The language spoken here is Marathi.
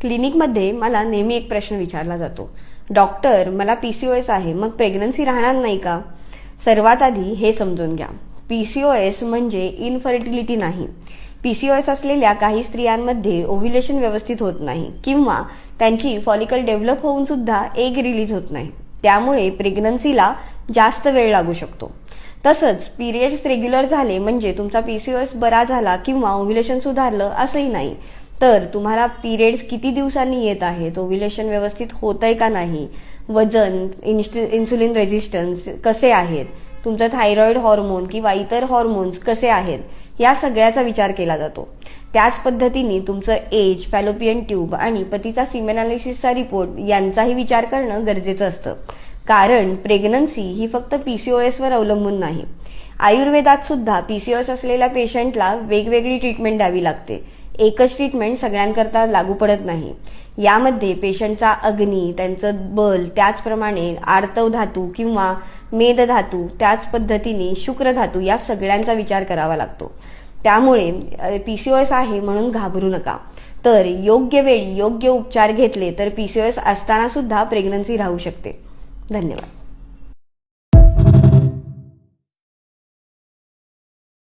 क्लिनिकमध्ये मला नेहमी एक प्रश्न विचारला जातो, डॉक्टर मला पीसीओएस आहे, मग प्रेग्नन्सी राहणार नाही का? सर्वात आधी हे समजून घ्या, पीसीओएस म्हणजे इनफर्टिलिटी नाही. पीसीओएस असलेल्या काही स्त्रियांमध्ये ओव्ह्युलेशन व्यवस्थित होत नाही किंवा त्यांची फॉलिकल डेव्हलप होऊन सुद्धा एग रिलीज होत नाही. त्यामुळे प्रेग्नन्सीला जास्त वेळ लागू शकतो. तसंच पिरियड्स रेग्युलर झाले म्हणजे तुमचा पीसीओएस बरा झाला किंवा ओव्ह्युलेशन सुधारलं असंही नाही. तर तुम्हाला पिरियड्स किती दिवसांनी येत आहेत, ओव्ह्युलेशन व्यवस्थित होतंय का नाही, वजन, इन्सुलिन रेझिस्टन्स कसे आहेत, तुमचं थायरॉइड हॉर्मोन किंवा इतर हॉर्मोन्स कसे आहेत, या सगळ्याचा विचार केला जातो. त्याच पद्धतीने तुमचं एज, फॅलोपियन ट्यूब आणि पतीचा सीमेन अनालिसिसचा रिपोर्ट यांचाही विचार करणं गरजेचं असतं. कारण प्रेग्नन्सी ही फक्त पीसीओएसवर अवलंबून नाही. आयुर्वेदात सुद्धा पीसीओएस असलेल्या पेशंटला वेगवेगळी ट्रीटमेंट द्यावी लागते. एकच ट्रीटमेंट सगळ्यांकरता लागू पडत नाही. यामध्ये पेशंटचा अग्नी, त्यांचं बल, त्याचप्रमाणे आर्तव धातू किंवा मेदधातू, त्याच पद्धतीने शुक्र धातू या सगळ्यांचा विचार करावा लागतो. त्यामुळे पीसीओएस आहे म्हणून घाबरू नका. तर योग्य वेळी योग्य उपचार घेतले तर पीसीओएस असताना सुद्धा प्रेग्नन्सी राहू शकते. धन्यवाद.